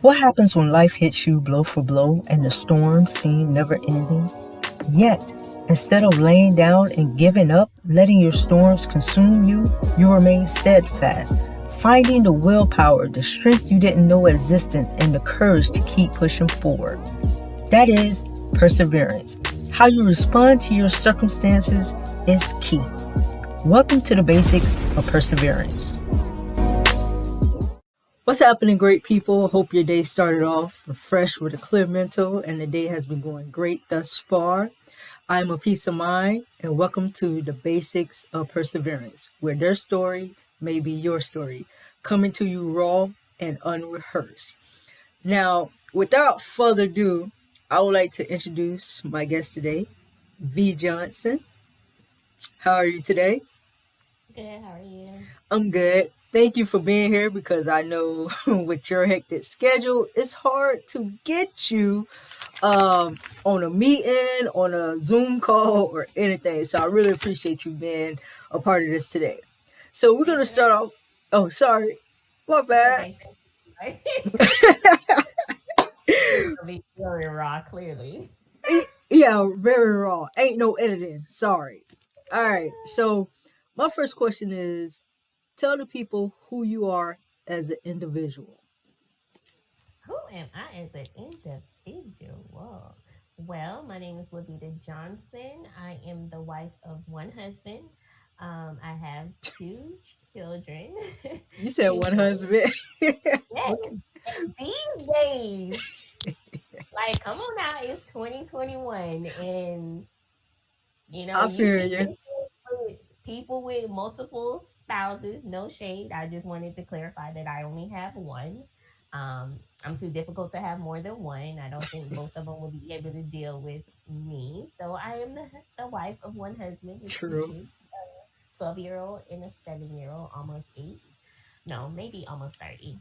What happens when life hits you blow for blow and the storms seem never ending? Yet, instead of laying down and giving up, letting your storms consume you, you remain steadfast, finding the willpower, the strength you didn't know existed, and the courage to keep pushing forward. That is perseverance. How you respond to your circumstances is key. Welcome to the basics of perseverance. What's happening, great people? Hope your day started off fresh with a clear mental and the day has been going great thus far. I'm a peace of mind, and welcome to the basics of perseverance, where their story may be your story, coming to you raw and unrehearsed. Now, without further ado, I would like to introduce my guest today, Vee Johnson. How are you today? Good, how are you? I'm good. Thank you for being here because I know with your hectic schedule, it's hard to get you on a meeting, on a Zoom call, or anything. So I really appreciate you being a part of this today. So we're going Thank to you. That's start off. Oh, sorry. My bad. okay. Thank you. It'll be very raw, clearly. Yeah, very raw. Ain't no editing. Sorry. All right. So my first question is tell the people who you are as an individual. Who am I as an individual? Well, my name is Vee Johnson. I am the wife of one husband. I have two children, You said two one boys. husband. Yeah, Okay. these days, like, come on now, it's 2021, and I you feel see you. people with multiple spouses. No shade. I just wanted to clarify that I only have one. I'm too difficult to have more than one. I don't think both of them will be able to deal with me. So I am the wife of one husband with two True. kids, 12-year-old and a 7-year-old, almost eight. No, maybe almost 30.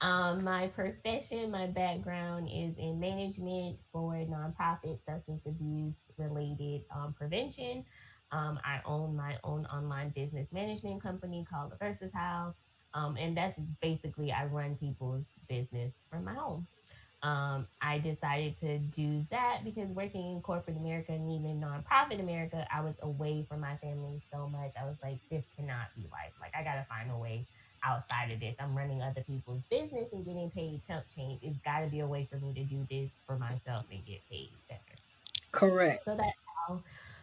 My profession, my background is in management for nonprofit substance abuse related prevention. I own my own online business management company called The Versus How. And that's basically I run people's business from my home. I decided to do that because working in corporate America and even nonprofit America, I was away from my family so much. I was like, this cannot be life. Like, I got to find a way outside of this. I'm running other people's business and getting paid chump change. It's got to be a way for me to do this for myself and get paid better. Correct. So that's how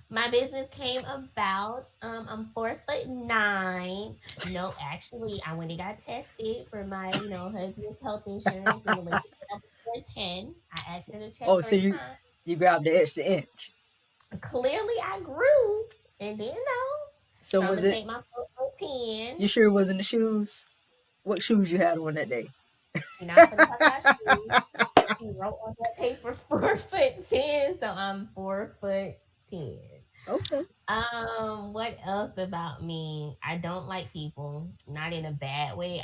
my business came about. I'm 4'9". No, actually, I went and got tested for my, husband's health insurance, and it was 4'10". I asked her to check Oh, so 3 you times. you grabbed the extra inch. Clearly, I grew and didn't know. So So I'm was gonna it? take my 4'10". You sure it wasn't the shoes? What shoes you had on that day? We're not gonna talk about shoes. She wrote on that paper 4'10", so I'm 4'10". Okay. What else about me? I don't like people, not in a bad way.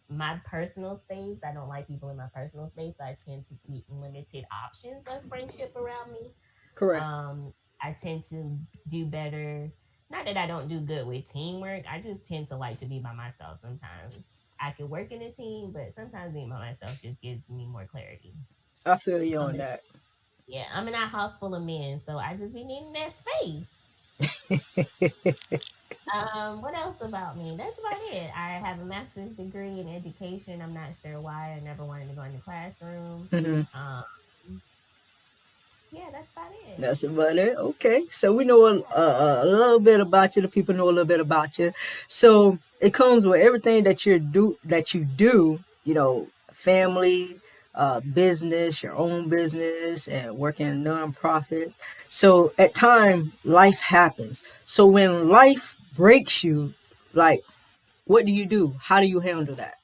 My personal space, I don't like people in my personal space. So I tend to keep limited options of friendship around me. Correct. Um, I tend to do better. Not that I don't do good with teamwork. I just tend to like to be by myself sometimes. I can work in a team, but sometimes being by myself just gives me more clarity. I feel you I'm on in, that. yeah, I'm in a house full of men, so I just be needing that space. What else about me? That's about it. I have a master's degree in education. I'm not sure why. I never wanted to go in the classroom. Mhm. Um, yeah, that's about it. That's about it. Okay. So we know a little bit about you. The people know a little bit about you. So it comes with everything that you do. Family, business, your own business, and working in nonprofits. So at time, life happens. So when life breaks you, like, what do you do? How do you handle that?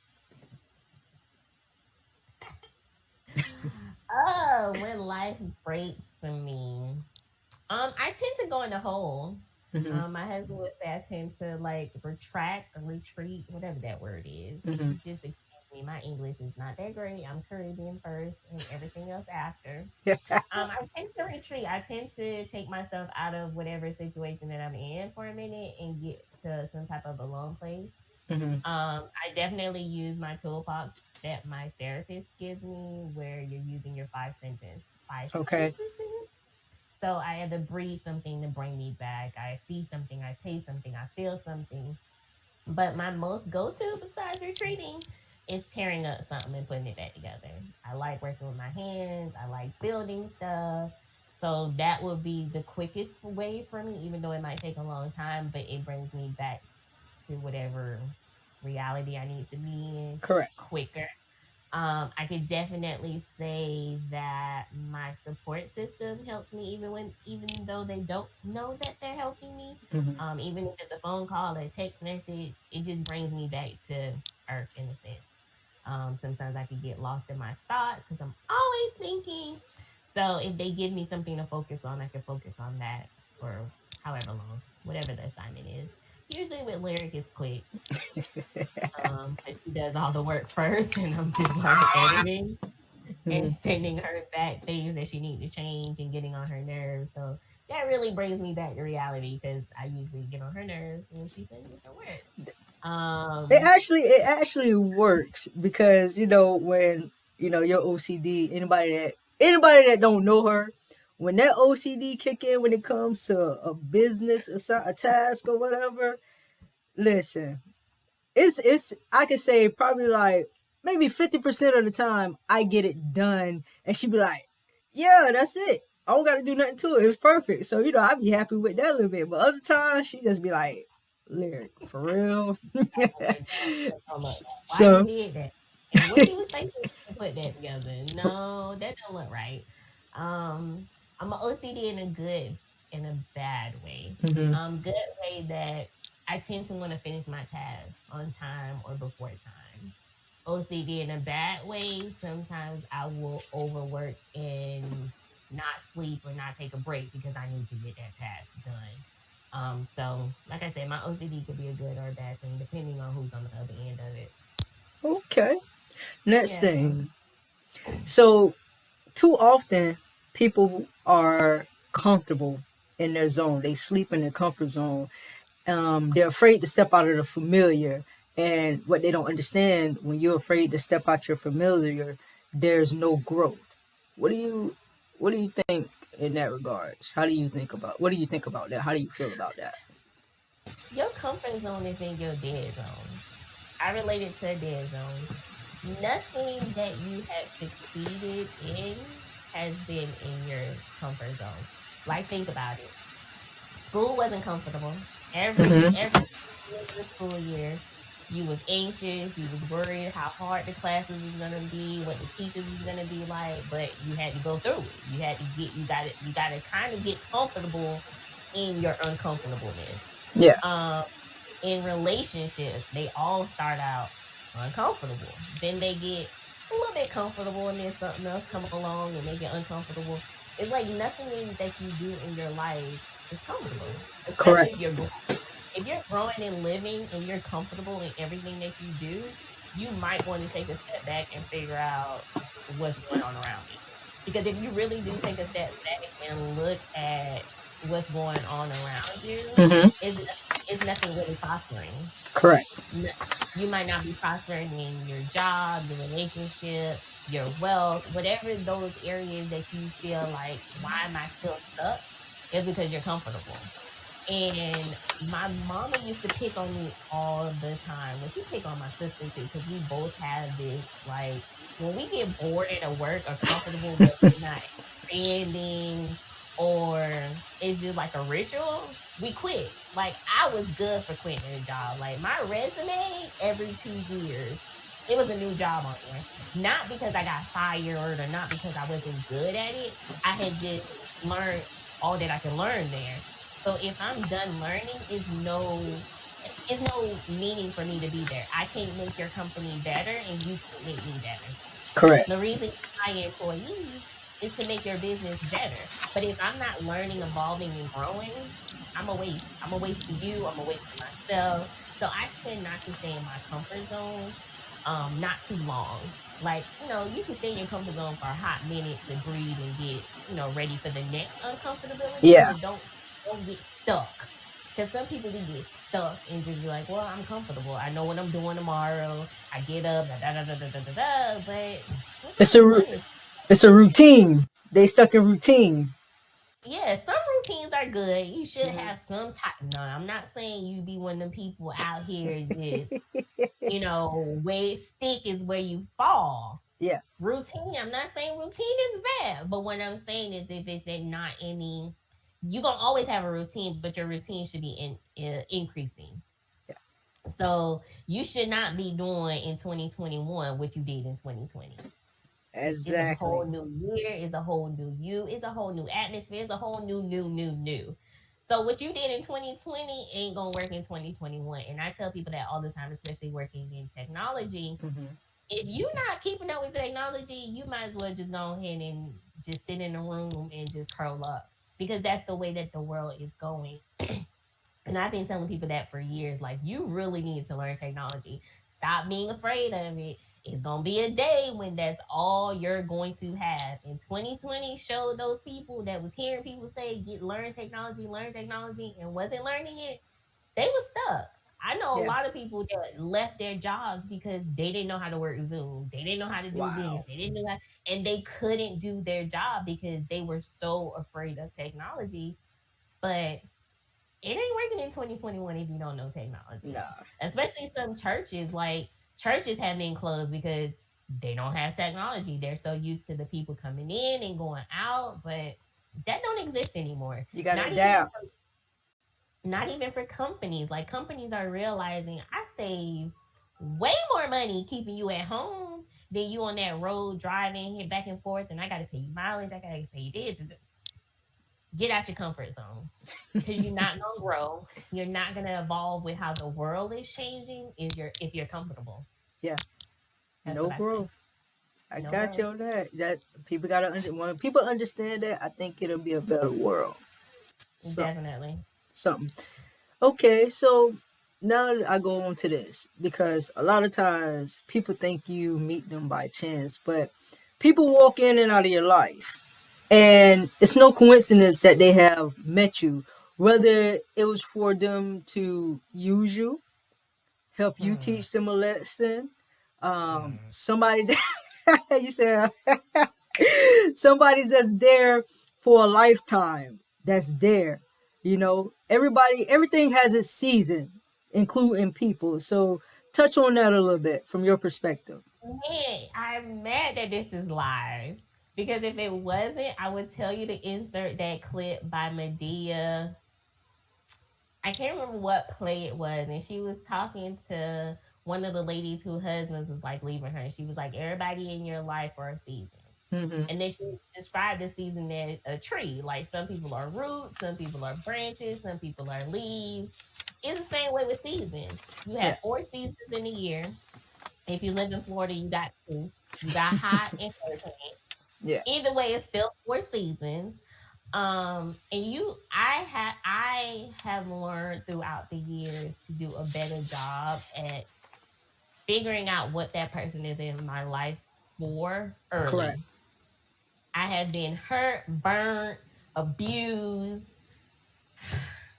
Oh, when life breaks me, I tend to go in the hole. Hmm. My husband would say I tend to like retract or retreat, whatever that word is. Hmm. Just excuse me. My English is not that great. I'm Caribbean first and everything else after. Yeah. I tend to retreat. I tend to take myself out of whatever situation that I'm in for a minute and get to some type of alone place. Hmm. I definitely use my toolbox that my therapist gives me, where you're using your five Okay. senses. So I either breathe something to bring me back. I see something, I taste something, I feel something. But my most go to besides retreating is tearing up something and putting it back together. I like working with my hands, I like building stuff. So that would be the quickest way for me, even though it might take a long time, but it brings me back to whatever reality I need to be in Correct. quicker. I could definitely say that my support system helps me even though they don't know that they're helping me. Hmm. Even if it's a phone call or a text message, it just brings me back to earth in a sense. Sometimes I could get lost in my thoughts because I'm always thinking. So if they give me something to focus on, I can focus on that for however long, whatever the assignment is. Usually with lyric, it's quick. But she does all the work first, and I'm just like editing and Hmm. sending her back things that she needs to change and getting on her nerves. So that really brings me back to reality because I usually get on her nerves when she sends me some work. Um, It actually works because when your OCD, anybody that don't know her, when that OCD kick in when it comes to a business, a task or whatever, listen, it's I could say probably like maybe 50% of the time I get it done, and she be like, "Yeah, that's it. I don't got to do nothing to it. It's perfect." So I'd be happy with that a little bit. But other times she just be like, "Lyric for real." that don't look right. Why you So did that? And what you was thinking to put that together? No, that don't look right. I'm a OCD in a good, in a bad way. mhm. Good way that I tend to want to finish my tasks on time or before time. OCD in a bad way, sometimes I will overwork and not sleep or not take a break because I need to get that task done. So like I said, my OCD could be a good or a bad thing depending on who's on the other end of it. Okay. Next Yeah. thing. So too often people are comfortable in their zone. They sleep in their comfort zone. They're afraid to step out of the familiar. And what they don't understand, when you're afraid to step out your familiar, there's no growth. What do you what do you think in that regards? How do you think about what do you think about that? How do you feel about that? Your comfort zone is in your dead zone. I relate it to a dead zone. Nothing that you have succeeded in has been in your comfort zone. Like think about it. School wasn't comfortable. Hmm. Every the school year, you was anxious, you was worried how hard the classes was gonna be, what the teachers was gonna be like, but you had to go through it. You had to get you gotta kind of get comfortable in your uncomfortableness. Yeah. Um in relationships, they all start out uncomfortable. Then they get a little bit comfortable, and then something else come along and make it uncomfortable. It's like nothing that you do in your life is comfortable, especially Correct. if you're growing. If you're growing and living and you're comfortable in everything that you do, you might want to take a step back and figure out what's going on around me. Because if you really do take a step back and look at what's going on around you, Hmm. it's is nothing really prospering. Correct. N- You might not be prospering in your job, your relationship, your wealth, whatever those areas that you feel like, why am I still stuck? Is because you're comfortable. And my mama used to pick on me all the time. Well, she pick on my sister too, because we both have this like when we get bored at work or comfortable, but we're not expanding or it's just like a ritual, we quit. Like I was good for quitting a job. Like my resume every 2 years, it was a new job on there. Not because I got fired or not because I wasn't good at it. I had just learned all that I could learn there. So if I'm done learning, is no meaning for me to be there. I can't make your company better and you can't make me better. Correct. The reason you hire employees is to make your business better. But if I'm not learning, evolving, and growing, I'm a waste. I'm a waste to you. I'm a waste to myself. So I tend not to stay in my comfort zone, not too long. Like, you can stay in your comfort zone for a hot minute to breathe and get, ready for the next uncomfortability, Yeah. but don't get stuck. Because some people we get stuck and just be like, well, I'm comfortable. I know what I'm doing tomorrow. I get up, da da da da da da da. But It's sometimes a fun is it's a routine. They stuck in routine. yeah, some routines are good. You should Mhm. have some type. No, I'm not saying you be one of them people out here just, you know, where stick is where you fall. Yeah, Routine. I'm not saying routine is bad, but what I'm saying is if it's in not any, you gonna always have a routine, but your routine should be increasing. yeah, So you should not be doing in 2021 what you did in 2020. It's a exactly. whole new year. It's a whole new you. It's a whole new atmosphere. It's a whole new. So what you did in 2020 ain't gonna work in 2021. And I tell people that all the time, especially working in technology. Hmm. If you're not keeping up with technology, you might as well just go ahead and just sit in a room and just curl up because that's the way that the world is going. And I've been telling people that for years. Like, you really need to learn technology. Stop being afraid of it. It's gonna be a day when that's all you're going to have. And 2020 showed those people that was hearing people say, "Get learn technology," and wasn't learning it. They were stuck. I know a Yeah. lot of people that left their jobs because they didn't know how to work Zoom. They didn't know how to do this. Wow. They didn't know how, and they couldn't do their job because they were so afraid of technology. But it ain't working in 2021 if you don't know technology. Nah. Especially some churches, like churches have been closed because they don't have technology. They're so used to the people coming in and going out, but that don't exist anymore. You gotta Not even adapt. for, not even for companies. Like companies are realizing I save way more money keeping you at home than you on that road driving here back and forth, and I got to pay you mileage. I got to pay you this. Get out your comfort zone because you're not gonna grow. You're not gonna evolve with how the world is changing. Is your if you're comfortable? Yeah. That's what No I say. growth. I No got you growth. on that. That people gotta when people understand that, I think it'll be a better world. Something. Definitely. Something. Okay, so now I go on to this because a lot of times people think you meet them by chance, but people walk in and out of your life, and it's no coincidence that they have met you, whether it was for them to use you, help you Hmm. teach them a lesson. Somebody that you said somebody's that's there for a lifetime. That's there. Everybody, everything has its season, including people. So touch on that a little bit from your perspective. Man, I'm mad that this is live because if it wasn't, I would tell you to insert that clip by Medea. I can't remember what play it was, and she was talking to one of the ladies whose husbands was like leaving her. And she was like, "Everybody in your life for a season." Hmm. And then she described the season as a tree. Like some people are roots, some people are branches, some people are leaves. It's the same way with seasons. You Yeah, have 4 seasons in a year. If you live in Florida, you got two. You got hot and hurricane. yeah, Either way, it's still 4 seasons. And I have learned throughout the years to do a better job at figuring out what that person is in my life for correct. early. I have been hurt, burnt, abused,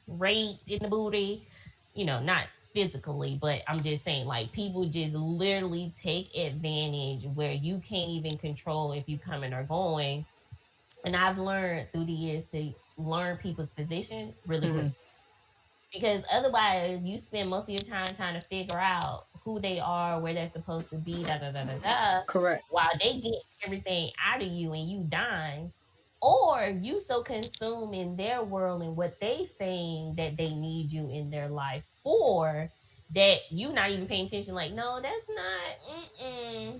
raped in the booty, not physically, but I'm just saying, like, people just literally take advantage where you can't even control if you coming or going. And I've learned through the years to learn people's position really Hmm. quick because otherwise you spend most of your time trying to figure out who they are, where they're supposed to be, da da da da da, Correct. while they get everything out of you and you dying. Or you so consumed in their world and what they saying that they need you in their life for that you not even paying attention. Like, no, that's not. Mm-mm,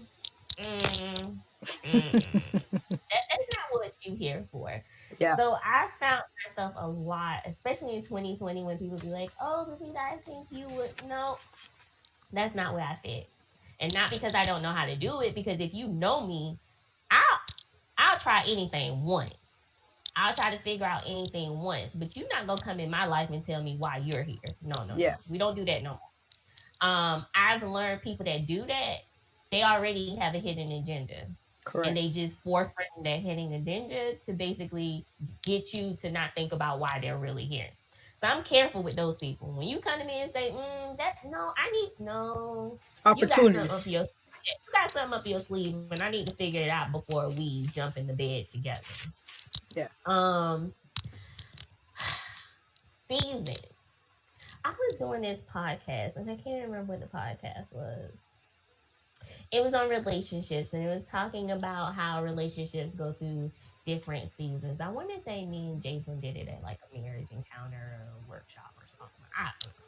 mm, mm-mm. That's not what you here for. Yeah, So I found myself a lot, especially in 2020, when people be like, "Oh, Lupita, I think you would." No, that's not where I fit, and not because I don't know how to do it. Because if you know me, I'll I'll try anything once. I'll try to figure out anything once, but you're not gonna come in my life and tell me why you're here. No, no, no. yeah, We don't do that no more. I've learned people that do that, they already have a hidden agenda. And correct. they just forefront that hidden agenda to basically get you to not think about why they're really here. So I'm careful with those people. When you come to me and say, that no, I need no, you got something up Opportunities. your you got something up your sleeve, and I need to figure it out before we jump in the bed together. Yeah. Um, seasons. I was doing this podcast, and I can't remember what the podcast was. It was on relationships, and it was talking about how relationships go through different seasons. I want to say me and Jason did it at like a marriage encounter workshop or something. I don't know.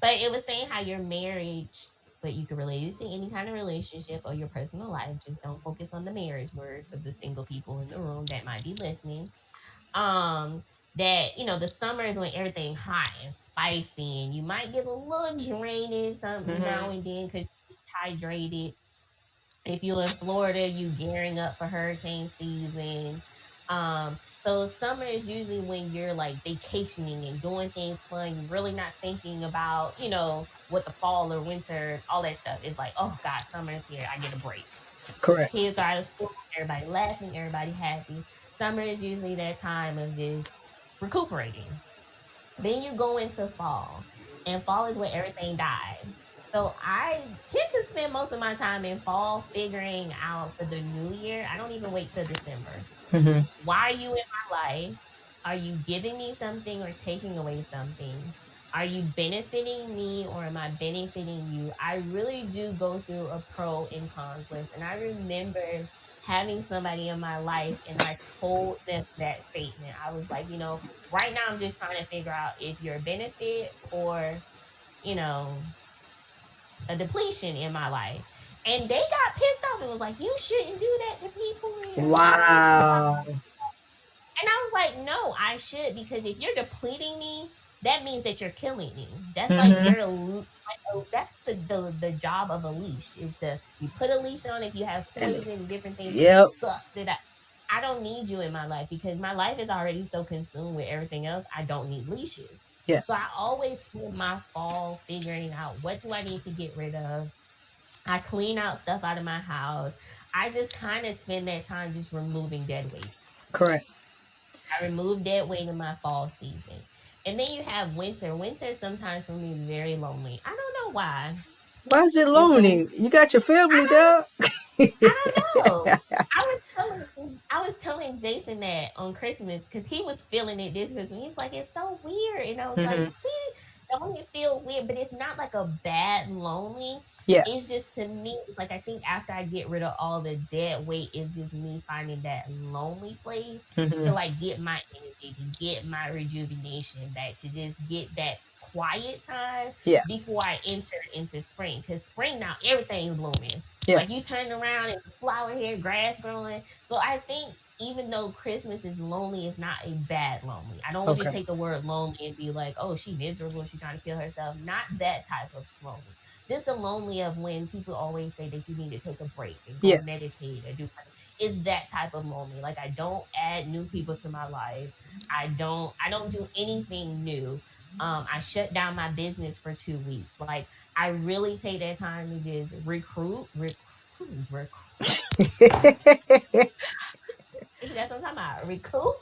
But it was saying how your marriage, but you can relate it to any kind of relationship or your personal life. Just don't focus on the marriage word for the single people in the room that might be listening. Um, that the summer is when everything hot and spicy, and you might get a little drainage some now Mm-hmm. and then because you're hydrated. If you're in Florida, you gearing up for hurricane season. So summer is usually when you're like vacationing and doing things fun. You're really not thinking about, what the fall or winter, all that stuff is like. Oh God, summer is here. I get a break. Correct. Kids are out of school. Everybody laughing. Everybody happy. Summer is usually that time of just recuperating. Then you go into fall, and fall is where everything died. So I tend to spend most of my time in fall figuring out for the new year. I don't even wait till December. Mm-hmm. Why are you in my life? Are you giving me something or taking away something? Are you benefiting me or am I benefiting you? I really do go through a pro and cons list. And I remember having somebody in my life and I told them that statement. I was like, right now I'm just trying to figure out if you're a benefit or, you know, a depletion in my life. And they got pissed off. It was like, you shouldn't do that to people in your life. Wow. And I was like, no, I should, because if you're depleting me, that means that you're killing me. That's like Mm-hmm. that's the job of a leash is to you put a leash on if you have And poison, different things, and it yep. sucks it out. I don't need you in my life because my life is already so consumed with everything else. I don't need leashes. Yeah. So I always spend my fall figuring out what do I need to get rid of. I clean out stuff out of my house. I just kind of spend that time just removing dead weight. Correct. I remove dead weight in my fall season. And then you have winter. Winter sometimes for me is very lonely. I don't know why. Why is it It's the lonely? You got your family, dog. I don't know. I was telling Jason that on Christmas because he was feeling it this Christmas. He's like, it's so weird. And I was like, Mm-hmm. see, don't it feel weird? But it's not like a bad lonely. Yeah. It's just to me, it's like I think after I get rid of all the dead weight, it's just me finding that lonely place Mm-hmm. to like get my energy, to get my rejuvenation back, to just get that quiet time Yeah. before I enter into spring. Because spring now everything's blooming. Yeah. Like you turn around and flower here, grass growing. So I think even though Christmas is lonely, it's not a bad lonely. I don't want you to Okay. take the word lonely and be like, oh, she miserable, she trying to kill herself. Not that type of lonely. Just the lonely of when people always say that you need to take a break and go Yeah. meditate or do is that type of lonely. Like I don't add new people to my life. I don't do anything new. I shut down my business for 2 weeks. Like I really take that time to just recruit. See, that's what I'm talking about. Recoup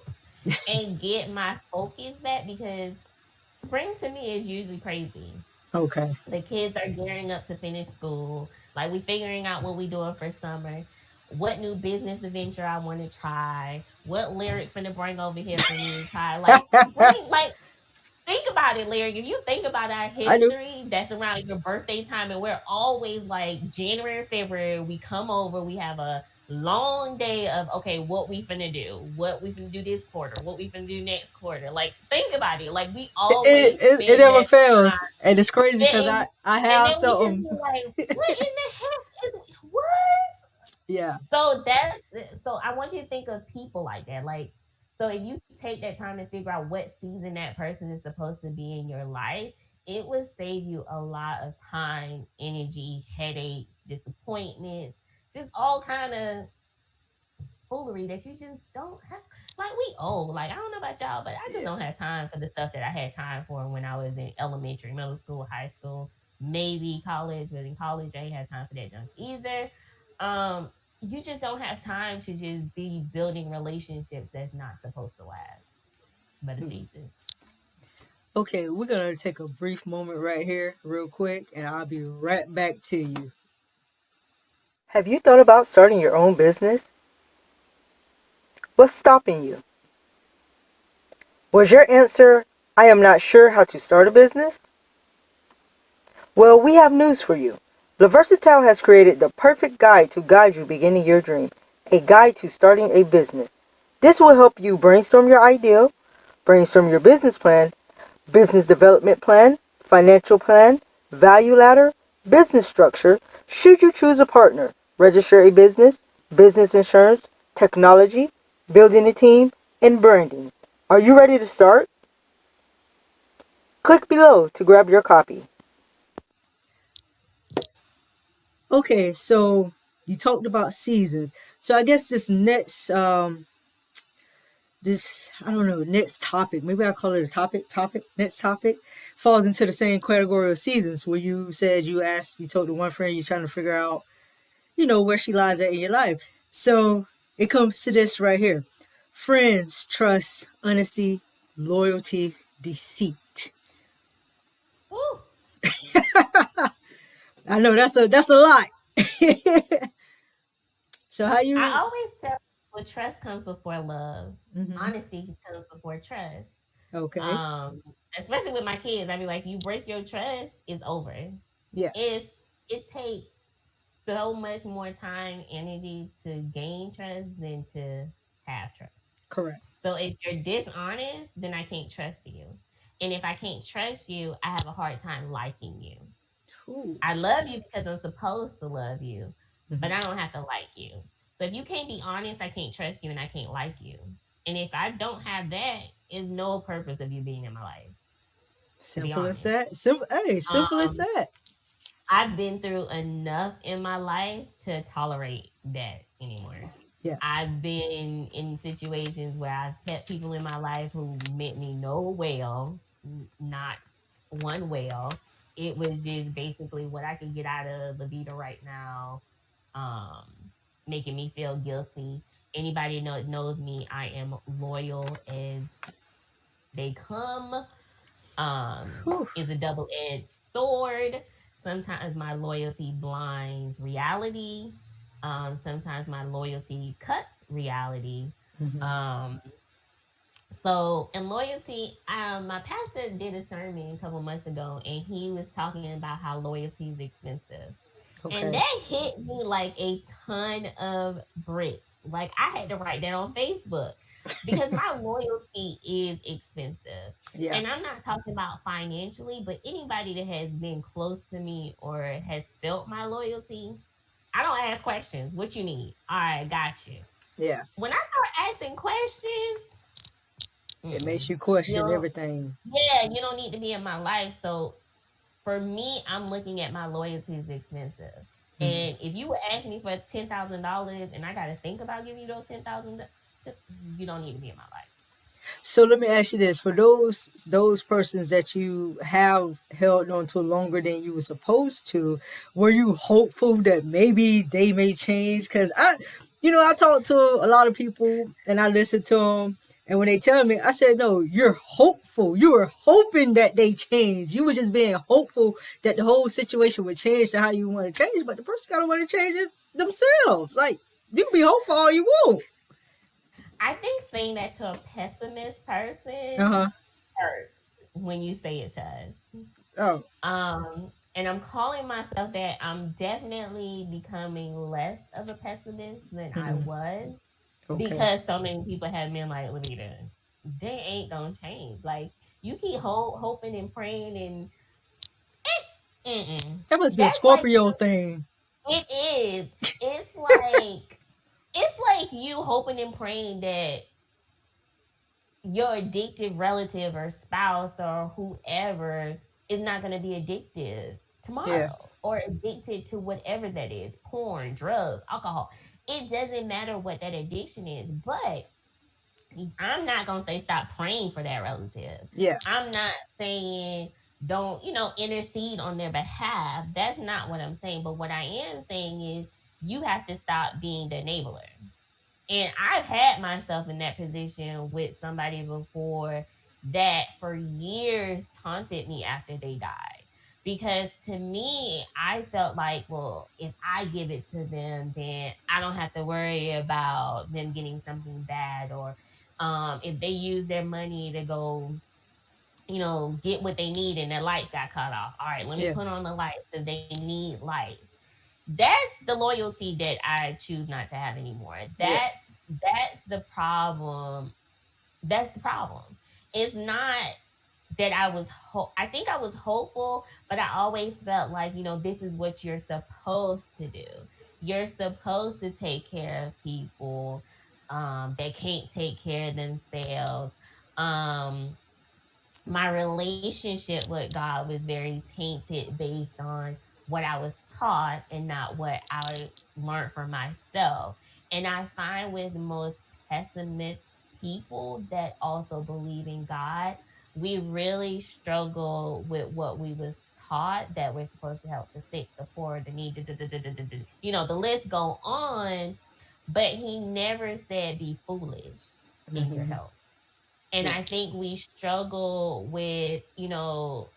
and get my focus back because spring to me is usually crazy. Okay. The kids are gearing up to finish school. Like we figuring out what we doing for summer. What new business adventure I want to try. What lyric finna bring over here for me to try. Like spring, like think about it, Larry. If you think about our I do. history, that's around your birthday time, and we're always like January, February. We come over, we have a long day of okay, what we finna do, what we finna do this quarter, what we finna do next quarter. Like think about it. Like we It, always it, it spend never that fails, time, and it's crazy because and, I and have then we just something. be like, what in the heck is what? Yeah. So I want you to think of people like that. Like, so if you take that time to figure out what season that person is supposed to be in your life, it would save you a lot of time, energy, headaches, disappointments, just all kind of foolery that you just don't have. Like we old. Like I don't know about y'all, but I just Yeah. don't have time for the stuff that I had time for when I was in elementary, middle school, high school, maybe college. But in college, I ain't had time for that junk either. You just don't have time to just be building relationships that's not supposed to last but a Mm. season. Okay, we're gonna take a brief moment right here, real quick, and I'll be right back to you. Have you thought about starting your own business? What's stopping you? Was your answer, I am not sure how to start a business? Well, we have news for you. LaVersatile has created the perfect guide to guide you beginning your dream, a guide to starting a business. This will help you brainstorm your idea, brainstorm your business development plan, financial plan, value ladder, business structure, should you choose a partner, register a business, business insurance, technology, building a team, and branding. Are you ready to start? Click below to grab your copy. Okay, so you talked about seasons. So I guess this I don't know, next topic, maybe I call it a topic, next topic falls into the same category of seasons where you said you told the one friend you're trying to figure out, where she lies at in your life. So it comes to this right here. Friends, trust, honesty, loyalty, deceit. Woo! I know that's a lot. So how I you always tell people trust comes before love. hmm Honesty comes before trust. Okay. Um, Especially with my kids, I'd be like, you break your trust, it's over. Yeah, It takes so much more time, energy to gain trust than to have trust. correct. So if you're dishonest, then I can't trust you. And if I can't trust you, I have a hard time liking you. Ooh. I love you because I'm supposed to love you, but hmm I don't have to like you. So if you can't be honest, I can't trust you and I can't like you. And if I don't have that, is no purpose of you being in my life, to be Simple as honest. that. Simple. Hey, simple as Um, that. I've been through enough in my life to tolerate that anymore. Yeah. I've been in situations where I've kept people in my life who meant me no well, not one well. It was just basically what I could get out of the Vita right now, um, making me feel guilty. Anybody knows me, I am loyal as they come. Whew. Is a double-edged sword. Sometimes my loyalty blinds reality. Sometimes my loyalty cuts reality. hmm Um, so in loyalty, my pastor did a sermon a couple months ago, and he was talking about how loyalty is expensive. And Okay. that hit me like a ton of bricks. Like I had to write that on Facebook because my loyalty is expensive. Yeah. And I'm not talking about financially, but anybody that has been close to me or has felt my loyalty, I don't ask questions. What you need? All right, got you. Yeah. When I start asking questions, It makes mm-mm. you You question know, everything. yeah, you don't need to be in my life. So for me, I'm looking at my loyalty as expensive. hmm And if you would ask me for $10,000 and I got to think about giving you those 10,000, you don't need to be in my life. So let me ask you this: for those persons that you have held on to longer than you were supposed to, were you hopeful that maybe they may change? Because I talk to a lot of people and I listen to them, and when they tell me, I said, "No, you're hopeful. You were hoping that they change. You were just being hopeful that the whole situation would change to how you want to change, but the person gotta want to change it themselves. Like you can be hopeful all you want." I think saying that to a pessimist Uh person huh. hurts when you say it to us. Oh. And I'm calling myself that. I'm definitely becoming less of a pessimist than I hmm was Okay. because so many people have been like, Levita, they ain't gonna change. Like you keep hoping and praying and mm-mm. That must be a That's like Scorpio thing. it is. It's like it's like you hoping and praying that your addictive relative or spouse or whoever is not going to be addictive Yeah. tomorrow or addicted to whatever that is, porn, drugs, alcohol. It doesn't matter what that addiction is, but I'm not going to say stop praying for that relative. Yeah. I'm not saying don't, intercede on their behalf. That's not what I'm saying. But what I am saying is you have to stop being the enabler. And I've had myself in that position with somebody before. that for years taunted me after they died. Because to me, I felt like, well, if I give it to them, then I don't have to worry about them getting something bad, or if they use their money to go, get what they need and their lights got cut off. All right, let me Yeah. put on the lights because they need lights. That's the loyalty that I choose not to have anymore. Yeah. That's the problem. That's the problem. It's not that I think I was hopeful, but I always felt like, this is what you're supposed to do. You're supposed to take care of people that can't take care of themselves. Um, my relationship with God was very tainted based on what I was taught and not what I learned for myself. And I find with most pessimist people that also believe in God, we really struggle with what we was taught, that we're supposed to help the sick, the poor, the needy, the list go on. But he never said be foolish in your Hmm. help. And Yeah. I think we struggle with, well,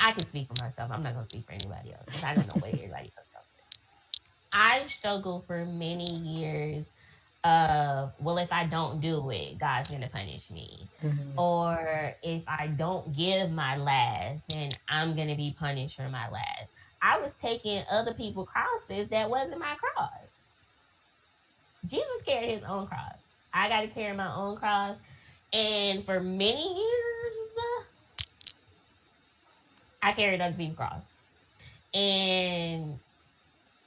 I can speak for myself. I'm not going to speak for anybody else because I don't know what everybody else struggles with. I struggled for many years of, well, if I don't do it, God's going to punish me. Hmm. Or if I don't give my last, then I'm going to be punished for my last. I was taking other people's crosses that wasn't my cross. Jesus carried his own cross. I got to carry my own cross. And for many years, I carried other people's cross. And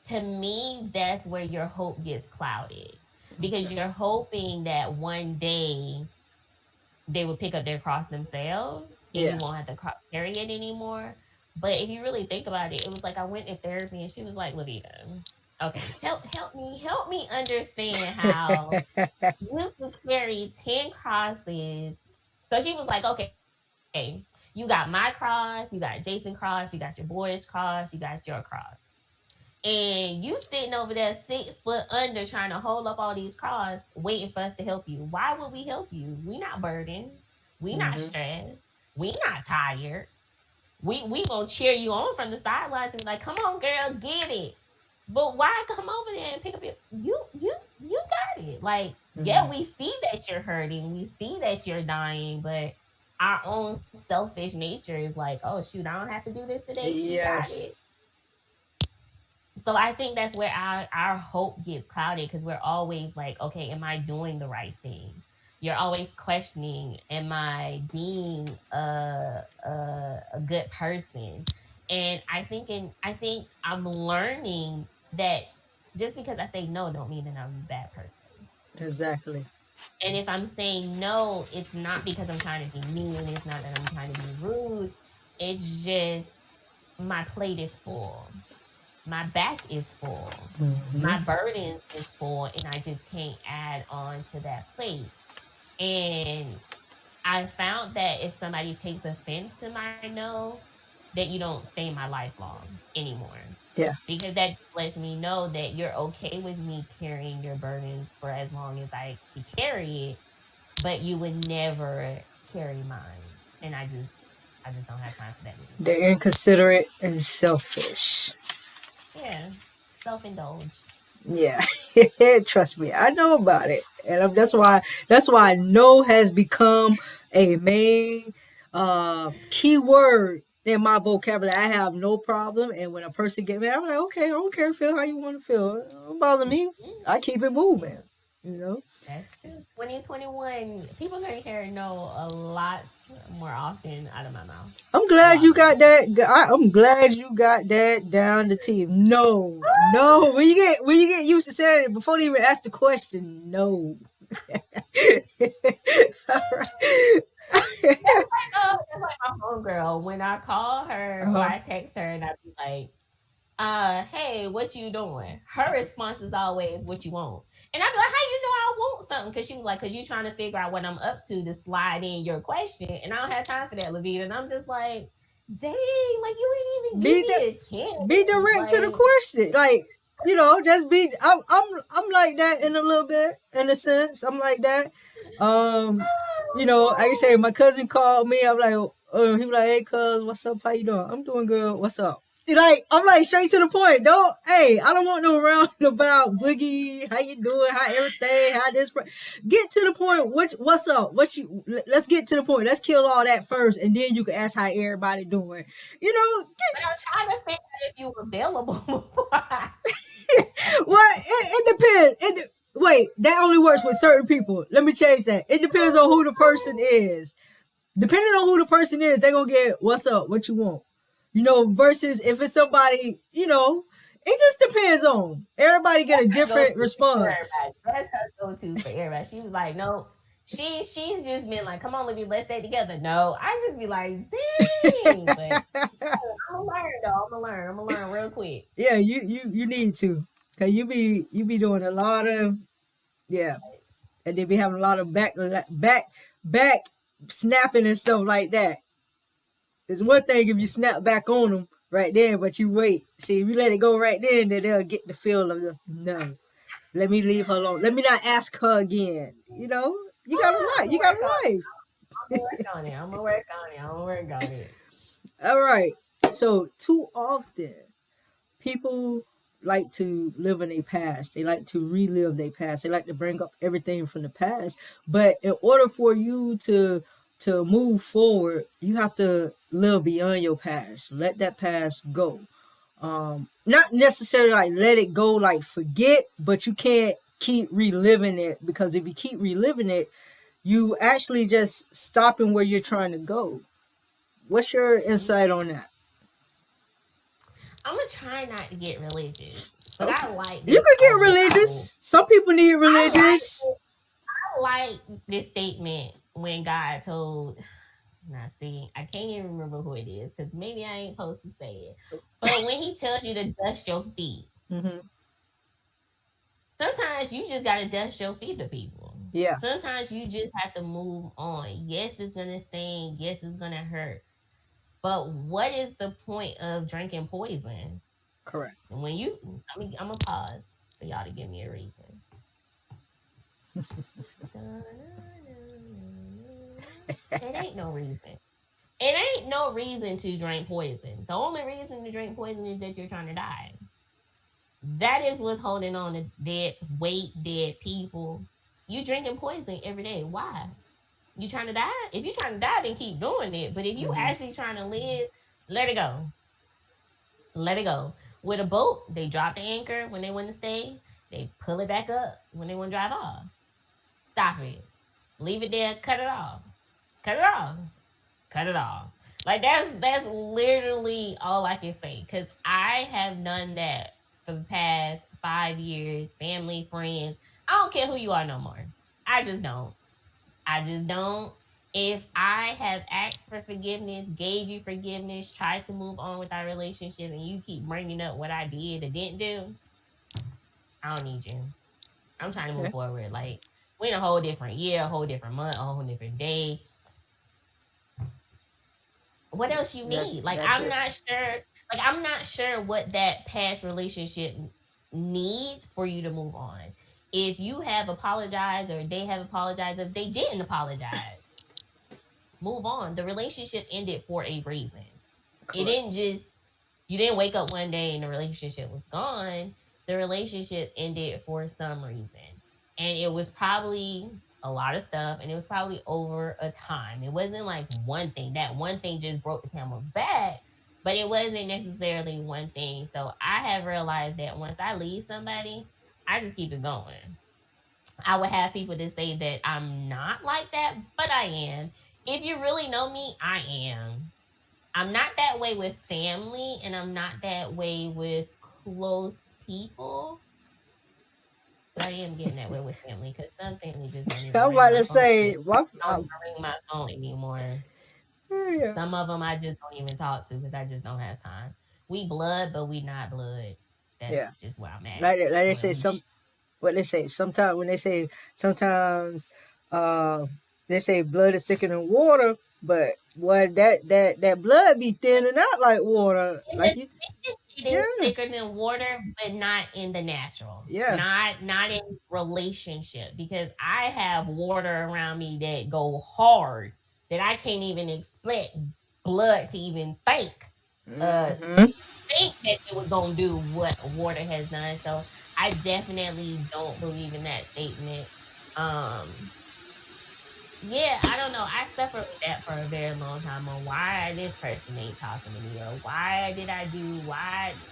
to me, that's where your hope gets clouded, because you're hoping that one day they will pick up their cross themselves and you Yeah. won't have to carry it anymore. But if you really think about it, it was like I went to therapy and she was like, Lavita, okay, help me understand how you can carry 10 crosses. So she was like, okay, you got my cross, you got Jason's cross, you got your boy's cross, you got your cross. And you sitting over there 6 foot under trying to hold up all these crosses, waiting for us to help you. Why would we help you? We not burdened. We not Hmm. stressed. We not tired. We gonna cheer you on from the sidelines and be like, come on, girl, get it. But why come over there and pick up you got it? Like, yeah, Hmm. we see that you're hurting, we see that you're dying, but our own selfish nature is like, oh shoot, I don't have to do this today. She got it. Yes. So I think that's where our hope gets clouded, because we're always like, okay, am I doing the right thing? You're always questioning, am I being a good person? And I think I'm learning that just because I say no don't mean that I'm a bad person. Exactly. And if I'm saying no, it's not because I'm trying to be mean, it's not that I'm trying to be rude. It's just my plate is full, my back is full, Hmm. my burdens is full, and I just can't add on to that plate. And I found that if somebody takes offense to my no, that you don't stay in my life long anymore. Yeah. Because that lets me know that you're okay with me carrying your burdens for as long as I can carry it, but you would never carry mine. And I just don't have time for that anymore. They're inconsiderate and selfish. Yeah. Self-indulge. Yeah. Trust me, I know about it, and that's why no has become a main key word in my vocabulary. I have no problem, and when a person get mad, I'm like, okay, I don't care, feel how you want to feel. It don't bother me. Mm. I keep it moving. You know. That's true. 2021, people gonna hear no a lot more often out of my mouth. I'm A glad lot you more. got that. I'm glad you got that down the team. No, no. When you get used to saying it before they even ask the question, no. All right. That's like my homegirl. When I call her or Uh-huh. I text her and I be like, hey, what you doing? Her response is always, what you want? And I be like, how you know I want something? Because she was like, because you trying to figure out what I'm up to slide in your question. And I don't have time for that, Levita. And I'm just like, dang, like you ain't even give Be me di- a be chance. direct to the Like, question. Like, just be. I'm like that in a little bit, in a sense. I'm like that. Um. Like I say, my cousin called me. I'm like, he was like, hey, cuz, what's up? How you doing? I'm doing good. What's up? I'm like straight to the point. I don't want no round about boogie. How you doing? How everything? How this? Get to the point. What's up? Let's get to the point. Let's kill all that first, and then you can ask how everybody doing. But I'm trying to figure out if you were available before Well, it depends. Wait, that only works with certain people. Let me change that. It depends on who the person is. Depending on who the person is, they're gonna get what's up, what you want. Versus if it's somebody, it just depends on. Everybody get a different response. That's her go-to for everybody. She was like, no, she's just been like, come on, Libby, let's stay together. No, I just be like, dang, but I'm gonna learn though. I'm gonna learn real quick. Yeah, you need to, cause you be doing a lot of and they be having a lot of back snapping and stuff like that. It's one thing if you snap back on them right there, but you wait. See, if you let it go right then they'll get the feel of no. Let me leave her alone. Let me not ask her again. You got a life. You got a life. I'm gonna work on it. All right. So too often people like to live in their past. They like to relive their past. They like to bring up everything from the past. But in order for you to move forward, you have to live beyond your past. Let that past go. Not necessarily like let it go, like forget, but you can't keep reliving it, because if you keep reliving it, you actually just stopping where you're trying to go. What's your insight on that? I'm gonna try not to get religious, but Okay. I like You this. could get religious. Some people need religious. I like this statement when God told. Now, see, I can't even remember who it is because maybe I ain't supposed to say it. But when He tells you to dust your feet, sometimes you just gotta dust your feet to people. Yeah. Sometimes you just have to move on. Yes, it's gonna sting. Yes, it's gonna hurt. But what is the point of drinking poison? Correct. And when I'm gonna pause for y'all to give me a reason. It ain't no reason. It ain't no reason to drink poison. The only reason to drink poison is that you're trying to die. That is what's holding on to dead people. You drinking poison every day. Why? You trying to die? If you're trying to die, then keep doing it. But if you actually trying to live, let it go. Let it go. With a boat, they drop the anchor when they want to stay. They pull it back up when they want to drive off. Stop it. Leave it there. Cut it off. Cut it off. Cut it off. Like that's literally all I can say. Cause I have done that for the past 5 years. Family, friends. I don't care who you are no more. I just don't. I just don't. If I have asked for forgiveness, gave you forgiveness, tried to move on with our relationship, and you keep bringing up what I did or didn't do, I don't need you. I'm trying to move forward. Like, we're in a whole different year, a whole different month, a whole different day. What else you need? Like, I'm not sure. Like, I'm not sure what that past relationship needs for you to move on. If you have apologized or they have apologized, if they didn't apologize, move on. The relationship ended for a reason. It didn't just, you didn't wake up one day and the relationship was gone. The relationship ended for some reason. And it was probably a lot of stuff, and it was probably over a time. It wasn't like one thing. That one thing just broke the camel's back, but it wasn't necessarily one thing. So I have realized that once I leave somebody, I just keep it going. I would have people to say that I'm not like that, but I am. If you really know me, I am. I'm not that way with family, and I'm not that way with close people. But I am getting that way with family because some family just don't even I'm ring about my to phone. say, Don't even ring my phone anymore. yeah. Some of them I just don't even talk to because I just don't have time. We blood, but we not blood. That's just where I'm at. Like they say Well, what they say sometimes when they say sometimes they say blood is thicker than water, but what that blood be thinning out like water, like you. It is Yeah. thicker than water, but not in the natural. Yeah. Not in relationship because I have water around me that go hard that I can't even expect blood to even uh Hmm. think that it was gonna do what water has done. So I definitely don't believe in that statement. Um yeah, I don't know. I suffered with that for a very long time on why this person ain't talking to me or why did I do why,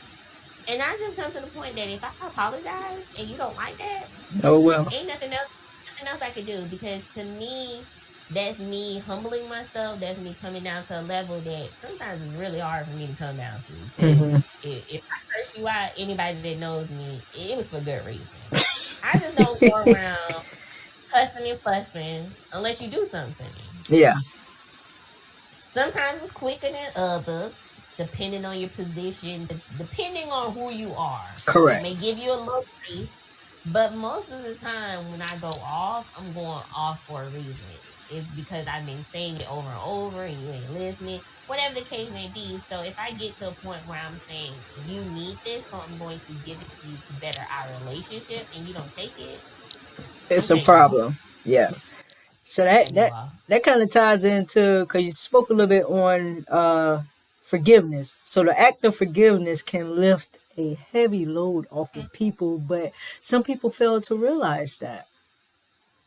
and I just come to the point that if I apologize and you don't like that, Oh well. ain't nothing else I could do because to me, that's me humbling myself. That's me coming down to a level that sometimes it's really hard for me to come down to. Because Hmm. if I curse you out, anybody that knows me, it was for good reason. I just don't go around cussing and fussing unless you do something to me. Yeah. Sometimes it's quicker than others, depending on your position, depending on who you are. I Correct. may give you a little grace, but most of the time when I go off, I'm going off for a reason. It's because I've been saying it over and over and you ain't listening, whatever the case may be. So if I get to a point where I'm saying, you need this, so I'm going to give it to you to better our relationship, and you don't take it, I'm It's a cutting you off. problem. Yeah. So I'm that cutting you that off. that kind of ties into because you spoke a little bit on forgiveness. So the act of forgiveness can lift a heavy load off of people, but some people fail to realize that.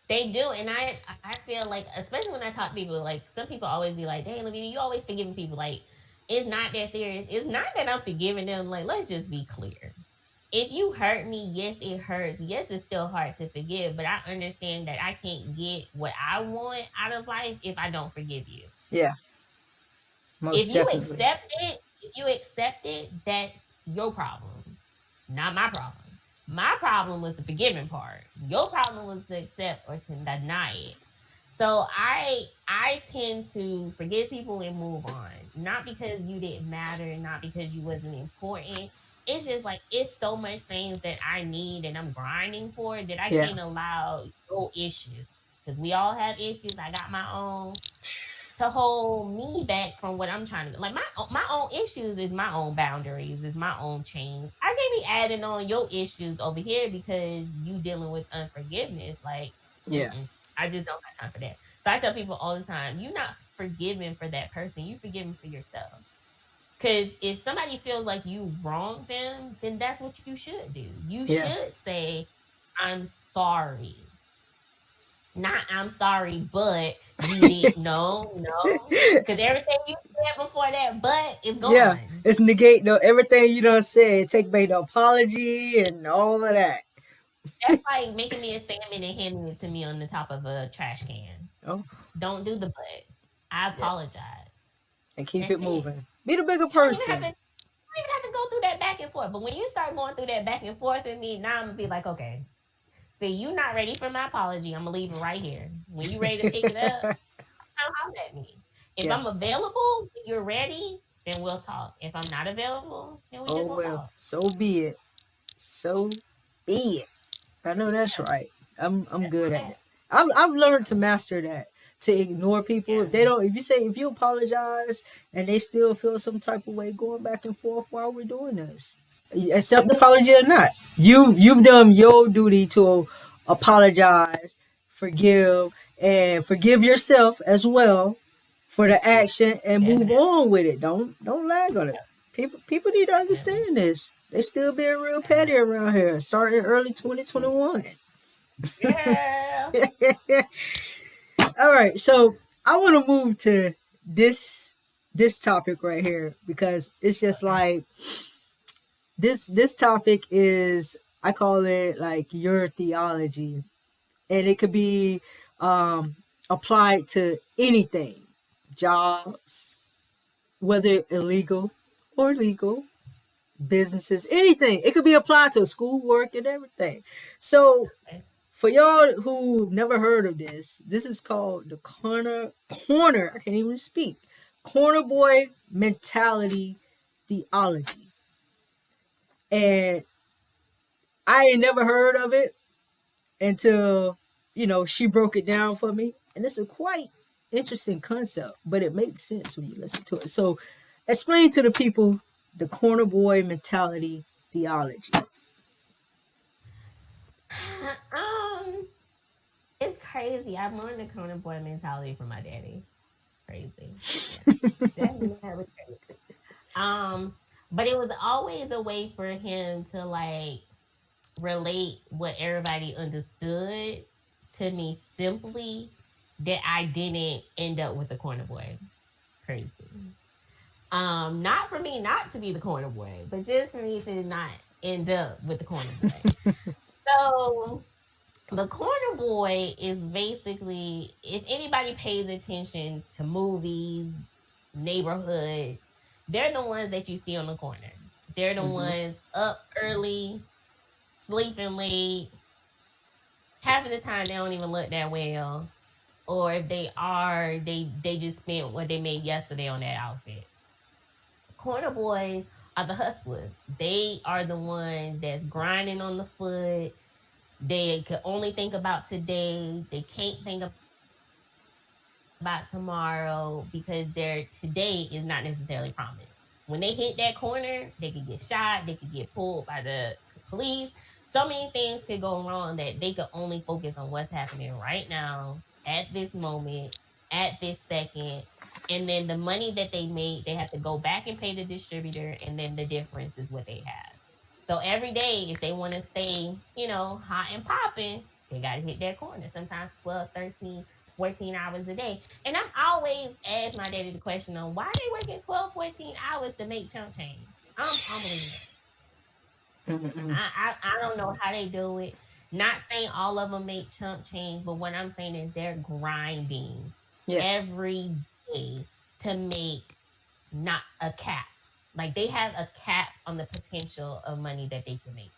They do, and I feel like, especially when I talk to people, like some people always be like, "Dang, Olivia, you always forgiving people." Like, it's not that serious. It's not that I'm forgiving them. Like, let's just be clear. If you hurt me, yes, it hurts. Yes, it's still hard to forgive, but I understand that I can't get what I want out of life if I don't forgive you. Yeah, If most you definitely. accept it, that's your problem, not my problem. My problem was the forgiving part. Your problem was to accept or to deny it. So I tend to forgive people and move on. Not because you didn't matter, not because you wasn't important. It's just like it's so much things that I need and I'm grinding for that I Yeah, can't allow your issues. Because we all have issues. I got my own to hold me back from what I'm trying to like my own issues is my own boundaries, is my own chains. I can't be adding on your issues over here because you dealing with unforgiveness. Like, yeah, I just don't have time for that. So I tell people all the time, you're not forgiving for that person, you forgiving for yourself. Because if somebody feels like you wronged them, then that's what you should do. You yeah. should say, I'm sorry, not I'm sorry, but you did no, because everything you said before that but is Yeah, gone. it's negate no everything you done said. Take back the apology and all of that. That's like making me a salmon and handing it to me on the top of a trash can. Oh, Don't do the but. I yeah, apologize. and keep That's it it. moving. Be the bigger You don't even have to. person. You don't even have to go through that back and forth. But when you start going through that back and forth with me, now I'm gonna be like, okay, see, you not ready for my apology. I'm gonna leave it right here. When you ready to pick it up, come holler at me. If Yeah. I'm available, you're ready, then we'll talk. If I'm not available, then we Oh just won't well. talk. So be it. So be it. I know that's Yeah, right. I'm that's good all at that. it. I've learned to master that. To ignore people Yeah, if they don't. If you say if you apologize and they still feel some type of way, going back and forth while we're doing this, accept the apology or not. You've done your duty to apologize, forgive, and forgive yourself as well for the action and move definitely, on with it. Don't lag on it. People need to definitely. understand this. They still being real Yeah. petty around here, starting early 2021. Girl. All right, so I want to move to this topic right here because it's just Okay. like this topic is I call it like your theology, and it could be applied to anything, jobs, whether illegal or legal, businesses, anything. It could be applied to schoolwork and everything. So Okay. for y'all who never heard of this is called the corner. I can't even speak. Corner boy mentality theology, and I ain't never heard of it until she broke it down for me, and it's a quite interesting concept, but it makes sense when you listen to it. So, explain to the people. The corner boy mentality theology. um, it's crazy. I've learned the corner boy mentality from my daddy. Crazy. Yeah, definitely crazy. Um, but it was always a way for him to like relate what everybody understood to me simply that I didn't end up with the corner boy. Crazy. Not for me not to be the corner boy, but just for me to not end up with the corner boy. So the corner boy is basically if anybody pays attention to movies, neighborhoods, they're the ones that you see on the corner. They're the Mm-hmm. ones up early, sleeping late. Half of the time they don't even look that well. Or if they are, they just spent what they made yesterday on that outfit. Corner boys are the hustlers. They are the ones that's grinding on the foot. They can only think about today. They can't think about tomorrow because their today is not necessarily promised. When they hit that corner, they could get shot, they could get pulled by the police. So many things could go wrong that they could only focus on what's happening right now, at this moment, at this second. And then the money that they made, they have to go back and pay the distributor, and then the difference is what they have. So every day, if they want to stay, hot and popping, they got to hit that corner. Sometimes 12, 13, 14 hours a day. And I'm always ask my daddy the question on why they working 12, 14 hours to make chump change. I don't believe that. Mm-mm. I don't know how they do it. Not saying all of them make chump change, but what I'm saying is they're grinding Yeah. every day to make not a cap. Like they have a cap on the potential of money that they can make.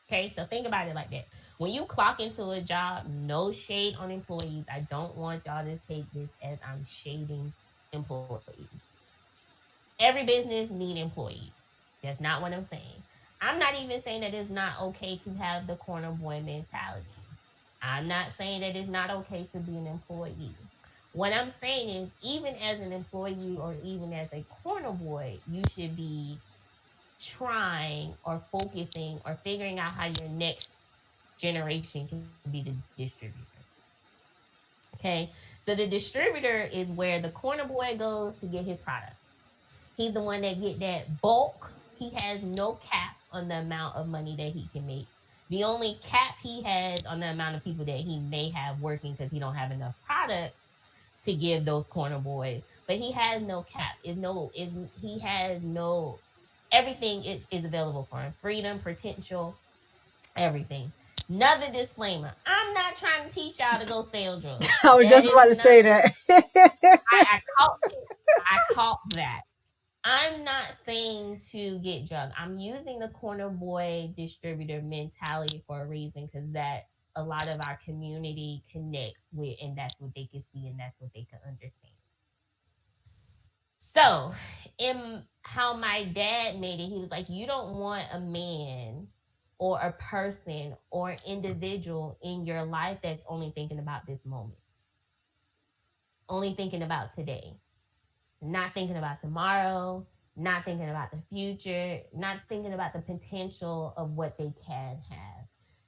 Okay, so think about it like that. When you clock into a job, no shade on employees. I don't want y'all to take this as I'm shading employees. Every business need employees. That's not what I'm saying. I'm not even saying that it's not okay to have the corner boy mentality. I'm not saying that it's not okay to be an employee. What I'm saying is, even as an employee or even as a corner boy, you should be trying or focusing or figuring out how your next generation can be the distributor. Okay. So the distributor is where the corner boy goes to get his products. He's the one that get that bulk. He has no cap on the amount of money that he can make. The only cap he has on the amount of people that he may have working because he don't have enough product to give those corner boys. But he has no cap. Is no is he has no everything is available for him. Freedom, potential, everything. Another disclaimer: I'm not trying to teach y'all to go sell drugs. I was That just is about to not. say that. I caught this. I caught that. I'm not saying to get drugged. I'm using the corner boy distributor mentality for a reason because that's a lot of our community connects with, and that's what they can see and that's what they can understand. So, in how my dad made it, he was like, you don't want a man or a person or an individual in your life that's only thinking about this moment, only thinking about today, not thinking about tomorrow, not thinking about the future, not thinking about the potential of what they can have.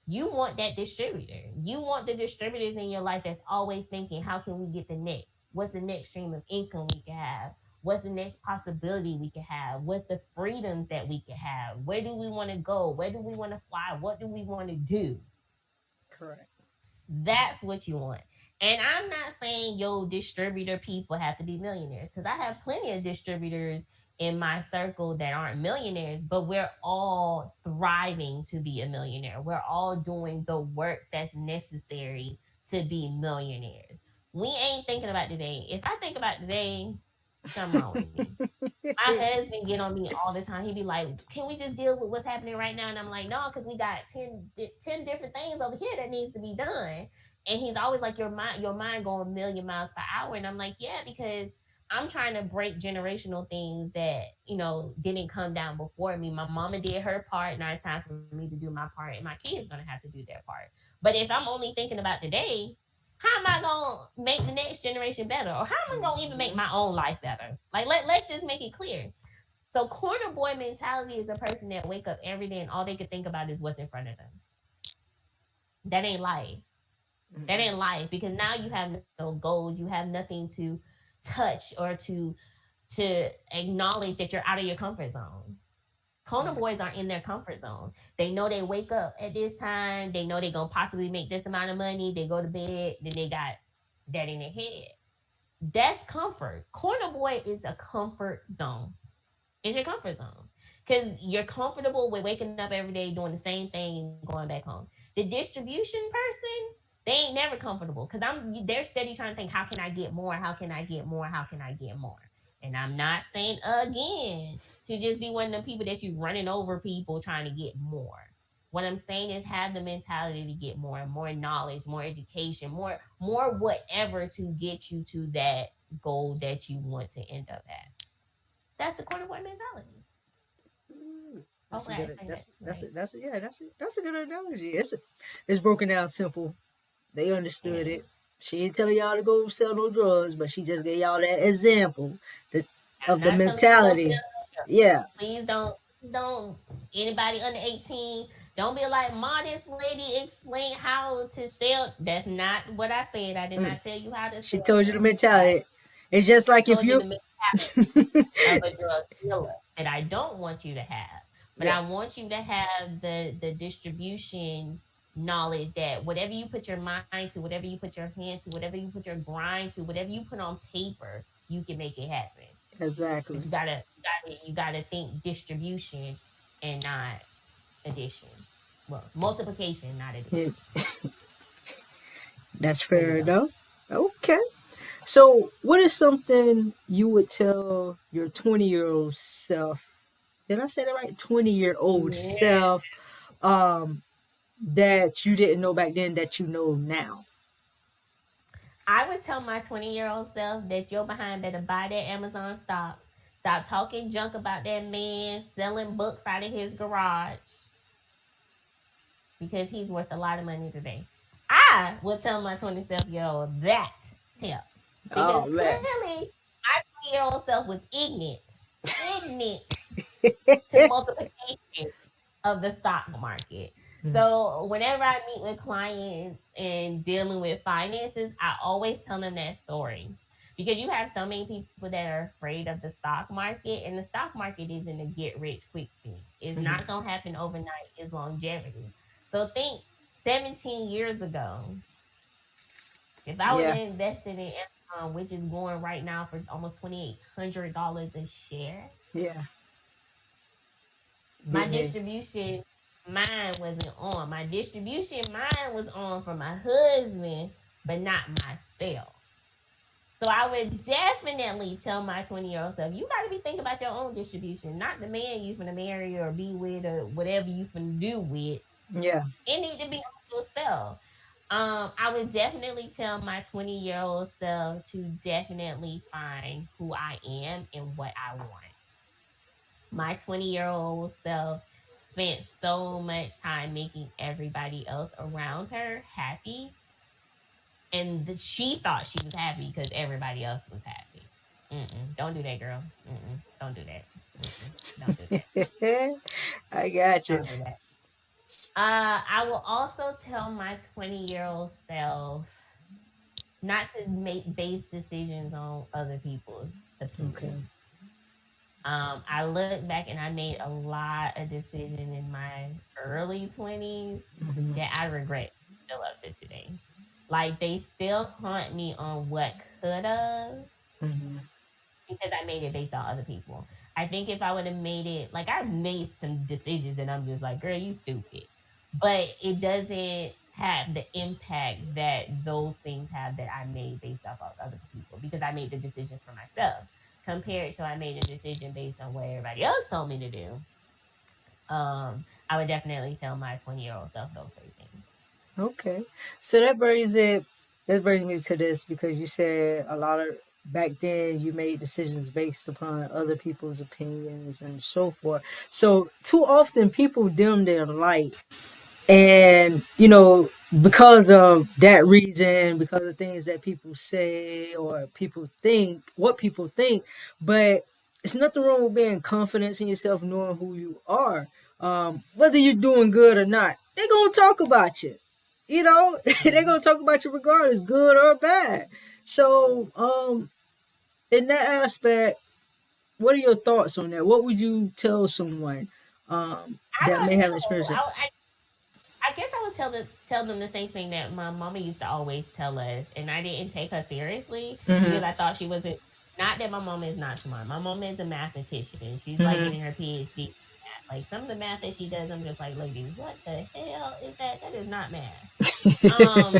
You want that distributor. You want the distributors in your life that's always thinking, how can we get the next? What's the next stream of income we can have? What's the next possibility we can have? What's the freedoms that we can have? Where do we want to go? Where do we want to fly? What do we want to do? Correct. That's what you want. And I'm not saying yo distributor people have to be millionaires because I have plenty of distributors in my circle that aren't millionaires, but we're all thriving to be a millionaire. We're all doing the work that's necessary to be millionaires. We ain't thinking about today. If I think about today, something wrong with me. My husband get on me all the time. He be like, "Can we just deal with what's happening right now?" And I'm like, "No, because we got 10 different things over here that needs to be done." And he's always like, "Your mind going a million miles per hour." And I'm like, "Yeah, because I'm trying to break generational things that didn't come down before me. My mama did her part. Now it's time for me to do my part, and my kids gonna have to do their part. But if I'm only thinking about today, how am I gonna make the next generation better, or how am I gonna even make Mhm. my own life better? Like let's just make it clear. So corner boy mentality is a person that wake up every day and all they could think about is what's in front of them. That ain't life. That Mm-mm. ain't life, because now you have no goals. You have nothing to touch or to acknowledge that you're out of your comfort zone. Corner Yeah, boys aren't in their comfort zone. They know they wake up at this time. They know they're gonna possibly make this amount of money. They go to bed. Then they got that in their head. That's comfort. Corner boy is a comfort zone. It's your comfort zone because you're comfortable with waking up every day doing the same thing and going back home. The distribution person, they ain't never comfortable because they're steady trying to think, how can I get more? How can I get more? How can I get more? And I'm not saying again to just be one of the people that you running over people trying to get more. What I'm saying is have the mentality to get more knowledge, more education, more whatever to get you to that goal that you want to end up at. That's the corner boy mentality. mm, that's a Hopefully, I good. explained that right. Yeah. That's a good analogy. It's broken down simple. They understood Yeah. it. She ain't telling y'all to go sell no drugs, but she just gave y'all that example the, I'm of the not telling you to go mentality. sell. Yeah. Please don't anybody under 18 don't be like, Ma, this lady explain how to sell. That's not what I said. I did Mm. not tell you how to She sell told you the drugs. I mentality. It's just like if told you you. the of a drug dealer that I don't want you to have. But Yeah, I want you to have the distribution knowledge that whatever you put your mind to, whatever you put your hand to, whatever you put your grind to, whatever you put on paper, you can make it happen. exactly. But you gotta think distribution and not addition. Well, multiplication, not Yeah, addition. that's There you fair go. enough. Okay. So, what is something you would tell your 20-year-old self? Did I say that right? 20-year-old Yeah. self, um, that you didn't know back then that you know now. I would tell my 20-year-old self that your behind better buy that Amazon stock. Stop talking junk about that man selling books out of his garage because he's worth a lot of money today. I would tell my 27-year-old that tip Oh because man. clearly my 20-year-old self was ignorant to multiplication of the stock market. So whenever I meet with clients and dealing with finances, I always tell them that story. Because you have so many people that are afraid of the stock market, and the stock market isn't a get rich quick scheme. It's Mhm. not gonna happen overnight, it's longevity. So think 17 years ago, if I would Yeah, have invested in Amazon, which is going right now for almost $2,800 a share, yeah. my Beat me. distribution mine wasn't on. My distribution mine was on for my husband, but not myself. So I would definitely tell my 20-year-old self, you gotta be thinking about your own distribution, not the man you finna marry or be with or whatever you finna do with. Yeah. It need to be on yourself. I would definitely tell my 20-year-old self to definitely find who I am and what I want. My 20-year-old self spent so much time making everybody else around her happy, and she thought she was happy because everybody else was happy. Don't do that, girl. Don't do that. Don't do that. I got you. Don't do that. I will also tell my 20-year-old self not to make base decisions on other people's Okay. opinions. I look back and I made a lot of decisions in my early 20s Hmm. that I regret still up to today. Like they still haunt me on what could have Hmm. because I made it based on other people. I think if I would have made it, like I made some decisions and I'm just like, girl, you stupid. But it doesn't have the impact that those things have that I made based off of other people because I made the decision for myself compared to I made a decision based on what everybody else told me to do. I would definitely tell my 20-year-old self those three things. Okay. So that brings me to this because you said a lot of back then you made decisions based upon other people's opinions and so forth. So too often people dim their light and because of that reason, because of things that people say or people think, what people think, but it's nothing wrong with being confident in yourself, knowing who you are. Whether you're doing good or not, they're gonna talk about you. You know, they're Mm. gonna talk about you regardless, good or bad. So, in that aspect, what are your thoughts on that? What would you tell someone I that may don't have know. experienced it? I guess I would tell them the same thing that my mama used to always tell us, and I didn't take her seriously because Mm-hmm. I thought she wasn't. Not that my mama is not smart. My mama is a mathematician. She's like Mm-hmm. getting her PhD in math. Like some of the math that she does, I'm just like, lady, what the hell is that? That is not math. Um,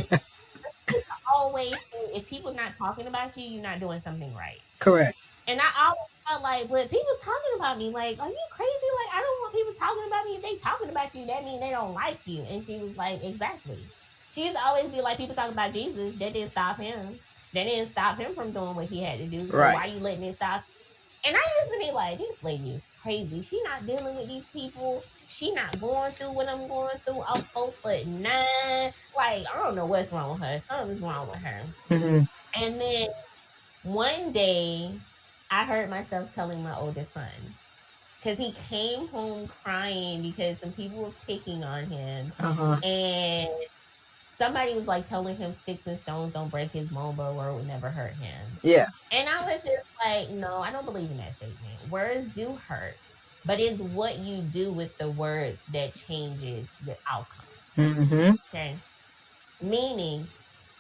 always say if people not talking about you, you're not doing something right. Correct. And I always felt like, but people talking about me, like, are you crazy? Like, I don't want people talking about me. If they talking about you, that means they don't like you. And she was like, exactly. She used to always be like, people talking about Jesus, that didn't stop him. That didn't stop him from doing what he had to do. So Right. why you letting it stop? And I used to be like, this lady is crazy. She not dealing with these people. She not going through what I'm going through. I'm 4'9". Like, I don't know what's wrong with her. Something's wrong with her. Mm-hmm. And then one day, I heard myself telling my oldest son because he came home crying because some people were picking on him, Uh-huh. and somebody was like telling him sticks and stones don't break his bone, or it would never hurt him. Yeah. And I was just like, no, I don't believe in that statement. Words do hurt, but it's what you do with the words that changes the outcome. Mm-hmm. Okay. Meaning,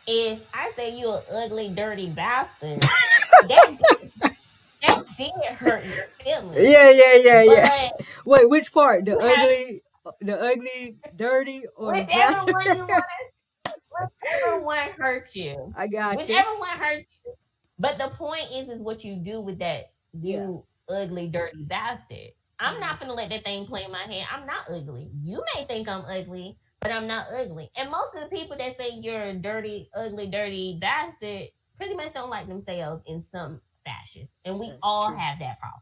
if I say you're an ugly, dirty bastard, that that did hurt your feelings. Yeah, yeah, yeah, yeah. But Wait, which part? you have The ugly, dirty, or the whichever bastard? one you want, whichever one hurts you, I got you. whichever one hurts you. But the point is what you do with that, Yeah. you ugly, dirty bastard. I'm Mm-hmm. not gonna let that thing play in my head. I'm not ugly. You may think I'm ugly, but I'm not ugly. And most of the people that say you're a dirty, ugly, dirty bastard pretty much don't like themselves in some fashion. And we That's all true. have that problem.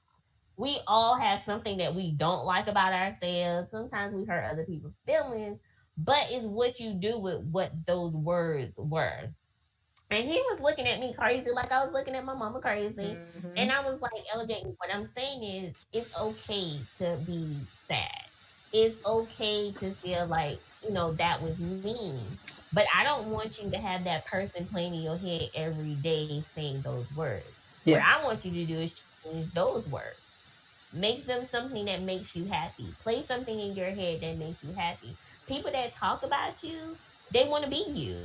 We all have something that we don't like about ourselves. Sometimes we hurt other people's feelings, but it's what you do with what those words were. And he was looking at me crazy, like I was looking at my mama crazy. Mm-hmm. And I was like, LJ, what I'm saying is it's okay to be sad. It's okay to feel like, that was mean. But I don't want you to have that person playing in your head every day saying those words. What Yeah. I want you to do is change those words. Make them something that makes you happy. Play something in your head that makes you happy. People that talk about you, they want to be you.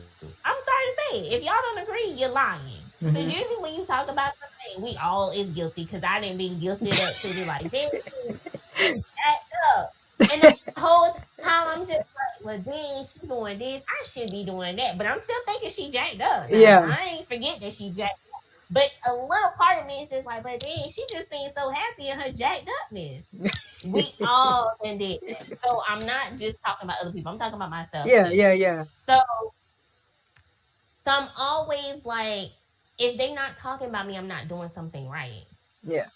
I'm sorry to say, if y'all don't agree, you're lying. Because Mm-hmm. usually when you talk about something, we all is guilty. Because I didn't been guilty of that too. Be like, damn, she jacked up. And the whole time I'm just like, well, dang, she doing this. I should be doing that. But I'm still thinking she jacked up. Now, I Yeah. ain't forget that she jacked up. But a little part of me is just like, but dang, she just seems so happy in her jacked upness. We all can did that. So I'm not just talking about other people. I'm talking about myself Yeah, too. yeah, yeah. So I'm always like, if they not talking about me, I'm not doing something right. Yeah.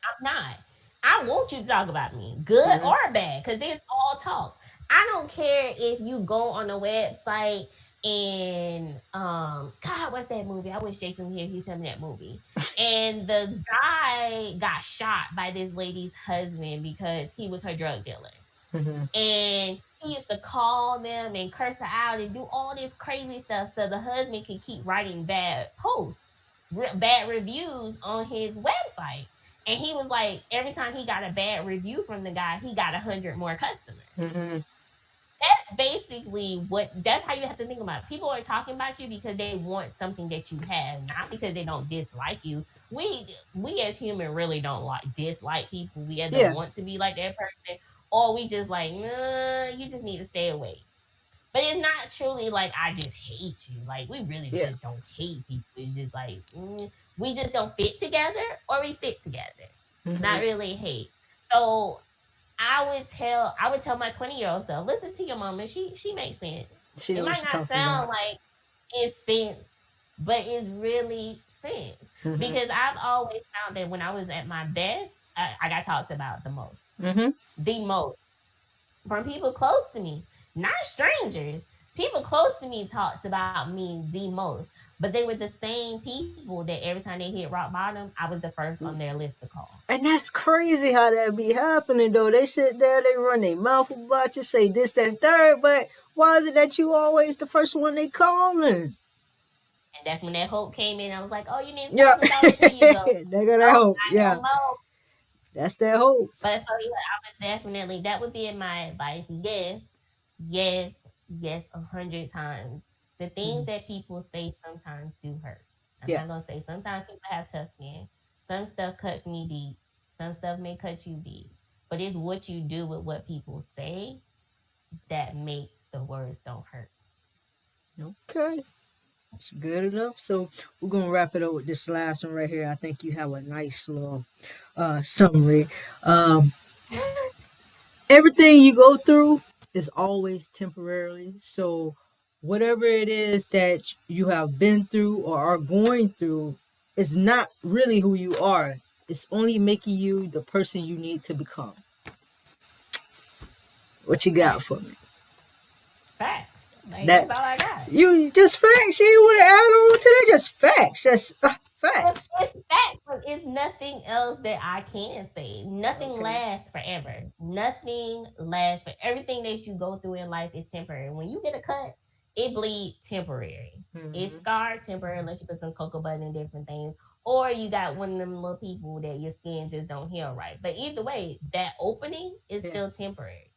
I'm not. I want you to talk about me, good Mm-hmm. or bad, because there's all talk. I don't care if you go on the website and God, what's that movie? I wish Jason was here. He tell me that movie. And the guy got shot by this lady's husband because he was her drug dealer. Mm-hmm. And he used to call them and curse her out and do all this crazy stuff so the husband could keep writing bad posts, bad reviews on his website. And he was like, every time he got a bad review from the guy, he got 100 more customers. Mm-hmm. That's basically that's how you have to think about it. People are talking about you because they want something that you have, not because they don't dislike you. We as human really don't dislike people. We either Yeah. want to be like that person, or we just like, nah, you just need to stay away. But it's not truly like I just hate you. Like we really Yeah. just don't hate people. It's just like we just don't fit together, or we fit together. Mm-hmm. Not really hate. So I would tell my 20-year-old self, listen to your mama. She makes sense. She It knows what might she's not talking sound about. like it's sense, but it's really sense. Mm-hmm. Because I've always found that when I was at my best, I got talked about the most. Mm-hmm. The most. From people close to me, not strangers. People close to me talked about me the most. But they were the same people that every time they hit rock bottom, I was the first on their list to call. And that's crazy how that be happening, though. They sit there, they run their mouth about you, say this, that, and third, but why is it that you always the first one they calling? And that's when that hope came in. I was like, oh, you need Yeah. $1,000? Here you go. They got that hope. Not Yeah. no more. That's that hope. But so yeah, I would definitely, that would be my advice. Yes, yes, yes, 100 times. The things that people say sometimes do hurt. I'm not gonna say sometimes people have tough skin. Some stuff cuts me deep. Some stuff may cut you deep. But it's what you do with what people say that makes the words don't hurt. Okay. That's good enough. So we're gonna wrap it up with this last one right here. I think you have a nice little summary. Um, everything you go through is always temporarily. So whatever it is that you have been through or are going through is not really who you are. It's only making you the person you need to become. What you got for me? Facts. Like, that's all I got. You just facts. You ain't want to add on to that. Just facts. Just facts. It's facts. But it's nothing else that I can say. Nothing lasts forever. Nothing lasts for everything that you go through in life is temporary. When you get a cut, it bleed temporary. It's scarred temporary unless you put some cocoa butter and different things. Or you got one of them little people that your skin just don't heal right. But either way, that opening is still temporary.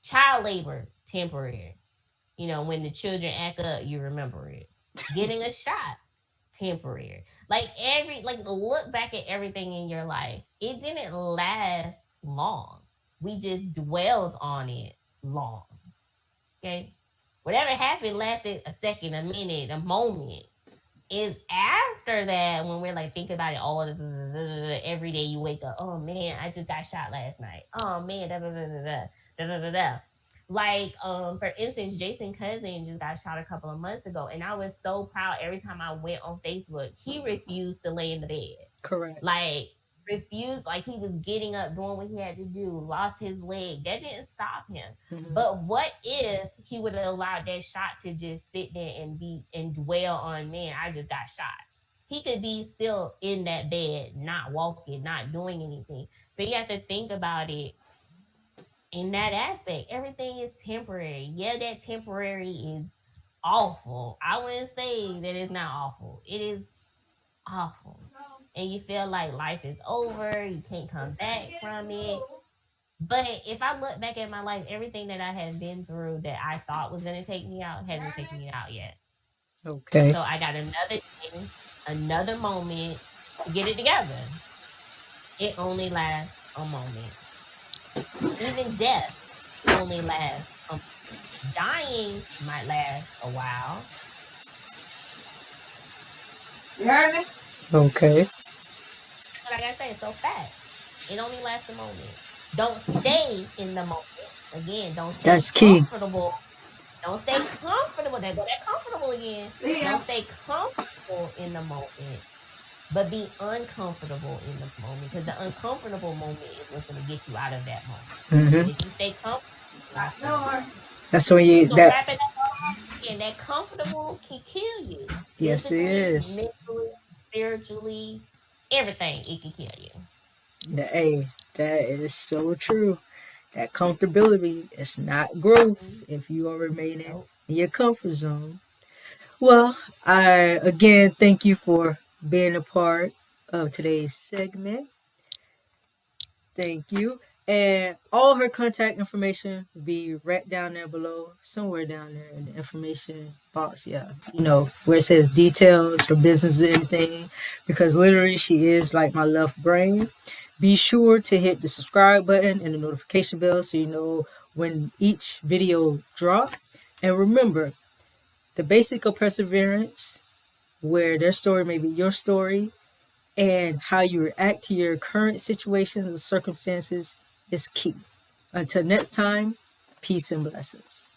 Child labor, temporary. You know, when the children act up, you remember it. Getting a shot, temporary. Like look back at everything in your life. It didn't last long. We just dwelled on it long. Okay? Whatever happened lasted a second, a minute, a moment. Is after that when we're like thinking about it all every day you wake up. Oh man, I just got shot last night. Oh man, da da da da da da da da. Like for instance, Jason Cousin just got shot a couple of months ago, and I was so proud every time I went on Facebook. He refused to lay in the bed. Correct. Like refused, like he was getting up, doing what he had to do, lost his leg. That didn't stop him. But what if he would have allowed that shot to just sit there and dwell on, man, I just got shot? He could be still in that bed, not walking, not doing anything. So you have to think about it in that aspect. Everything is temporary. Yeah, that temporary is awful. I wouldn't say that it's not awful. It is awful. And you feel like life is over, you can't come back from it. But if I look back at my life, everything that I have been through that I thought was going to take me out hasn't taken me out yet. Okay. So I got another day, another moment to get it together. It only lasts a moment. Even death only lasts a moment. Dying might last a while. You heard me? Okay. But like I said, so fast. It only lasts a moment. Don't stay in the moment. Again, don't stay That's key. comfortable. Don't stay comfortable. There go that comfortable again. Yeah. Don't stay comfortable in the moment, but be uncomfortable in the moment, because the uncomfortable moment is what's going to get you out of that moment. And if you stay comfortable, that's when you wrap it up, and that comfortable can kill you. Yes, it is. Mentally, spiritually, everything, it can kill you. Hey, that is so true. That comfortability is not growth if you are remaining in your comfort zone. Well, I again thank you for being a part of today's segment. Thank you. And all her contact information will be right down there below, somewhere down there in the information box. Yeah, you know, where it says details, her business, anything, because literally she is like my left brain. Be sure to hit the subscribe button and the notification bell so you know when each video drop. And remember, the basic of perseverance, where their story may be your story, and how you react to your current situations and circumstances is key. Until next time, peace and blessings.